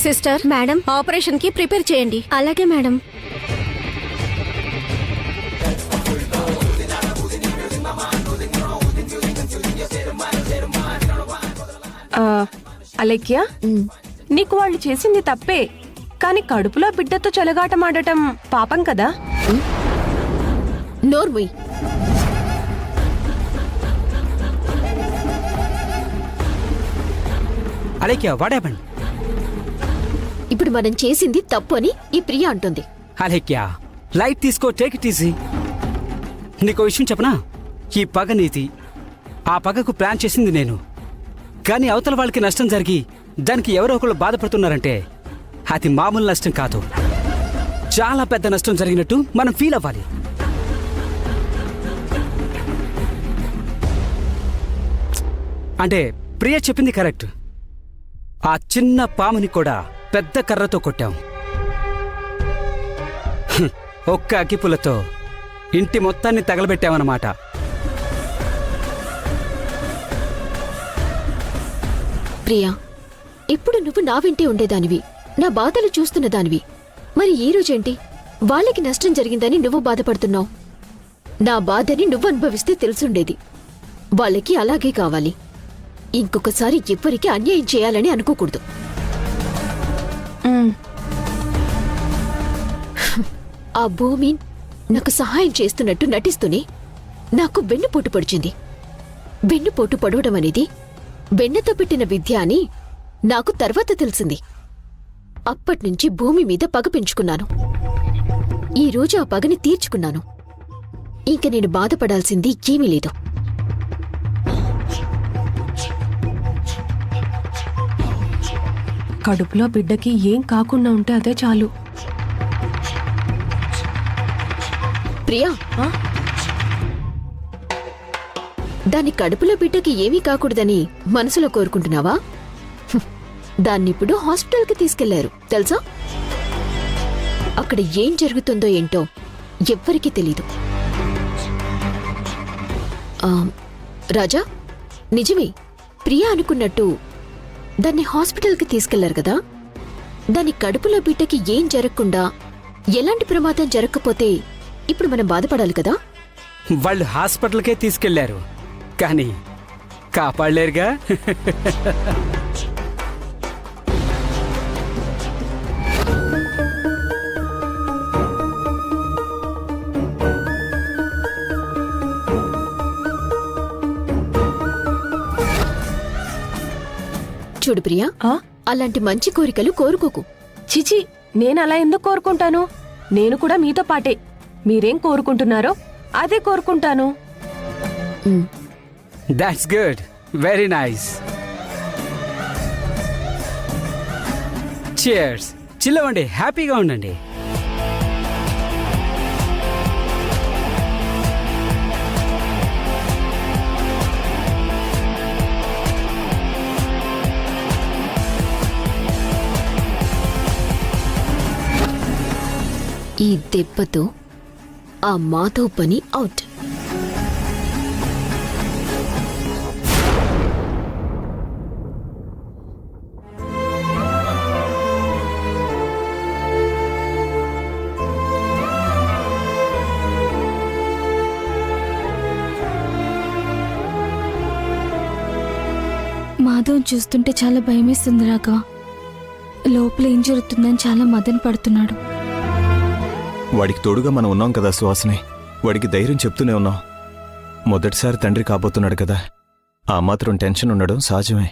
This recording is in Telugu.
సిస్టర్, మేడం, ఆపరేషన్ కి ప్రిపేర్ చేయండి. అలాగే మేడం. అలేఖ్య, నీకు వాళ్ళు చేసింది తప్పే, కానీ కడుపులో బిడ్డతో చెలగాటమాడటం పాపం కదా. నోర్ముయ్. Alekhya, what happened? ఇప్పుడు మనం చేసింది తప్పు అని ఈ ప్రియ అంటుంది. అలేఖ్య, లైట్ తీసుకో, టేక్ ఇట్ ఈజీ. నీకో విషయం చెప్పనా? ఈ పగ నీతి, ఆ పగకు ప్లాన్ చేసింది నేను. కానీ అవతల వాళ్ళకి నష్టం జరిగి దానికి ఎవరో ఒకళ్ళు బాధపడుతున్నారంటే అది మామూలు నష్టం కాదు, చాలా పెద్ద నష్టం జరిగినట్టు మనం ఫీల్ అవ్వాలి. అంటే ప్రియ చెప్పింది కరెక్ట్. ఆ చిన్న పాముని కూడా పెద్ద కర్రతో కొట్టాం. ఒక్క అగ్గిపుల్లతో ఇంటి మొత్తాన్ని తగలబెట్టామన్నమాట. ప్రియా, ఇప్పుడు నువ్వు నా వెంటే ఉండేదానివి, నా బాధలు చూస్తున్న దానివి. మరి ఈ రోజేంటి వాళ్ళకి నష్టం జరిగిందని నువ్వు బాధపడుతున్నావు? నా బాధని నువ్వు అనుభవిస్తే తెలుసుండేది. వాళ్ళకి అలాగే కావాలి. ఇంకొకసారి ఎవ్వరికి అన్యాయం చేయాలని అనుకోకూడదు. ఆ భూమి నాకు సహాయం చేస్తున్నట్టు నటిస్తూనే నాకు వెన్నుపోటు పొడిచింది. వెన్నుపోటు పొడవడం అనేది వెన్నతో పెట్టిన విద్య అని నాకు తర్వాత తెలిసింది. అప్పట్నుంచి భూమి మీద పగ పెంచుకున్నాను. ఈరోజు ఆ పగని తీర్చుకున్నాను. ఇంక నేను బాధపడాల్సింది ఏమీ లేదు. కడుపులో బిడ్డకి ఏం కాకుండా ఉంటే అదే చాలు. ప్రియా, దాని కడుపులో బిడ్డకి ఏమీ కాకూడదని మనసులో కోరుకుంటున్నావా? దాన్నిప్పుడు హాస్పిటల్కి తీసుకెళ్లారు తెలుసా? అక్కడ ఏం జరుగుతుందో ఏంటో ఎవ్వరికీ తెలీదు. రాజా, నిజమే, ప్రియా అనుకున్నట్టు దాన్ని హాస్పిటల్కి తీసుకెళ్లారు కదా. దాని కడుపులో బిడ్డకి ఏం జరగకుండా, ఎలాంటి ప్రమాదం జరగకపోతే ఇప్పుడు మనం బాధపడాలి కదా. వాళ్ళు హాస్పిటల్కే తీసుకెళ్లారు, కానీ కాపాడలేరుగా. చూడు ప్రియా, అలాంటి మంచి కోరికలు కోరుకోకు. చిచి, నేనలా ఎందుకు కోరుకుంటాను? నేను కూడా మీతో పాటే. మీరేం కోరుకుంటున్నారో అదే కోరుకుంటాను. That's good, very nice. Cheers. చిల్లవండి, హ్యాపీగా ఉండండి. ఈ దెబ్బతో ఆ మాధవ్ పని అవుట్. మాధవ్ చూస్తుంటే చాలా భయమేస్తుంది రాఘవ. లోపల ఏం జరుగుతుందని చాలా మదన పడుతున్నాడు. వాడికి తోడుగా మనం ఉన్నాం కదా సుహాసిని. వాడికి ధైర్యం చెప్తూనే ఉన్నాం. మొదటిసారి తండ్రి కాబోతున్నాడు కదా, ఆ మాత్రం టెన్షన్ ఉండడం సహజమే.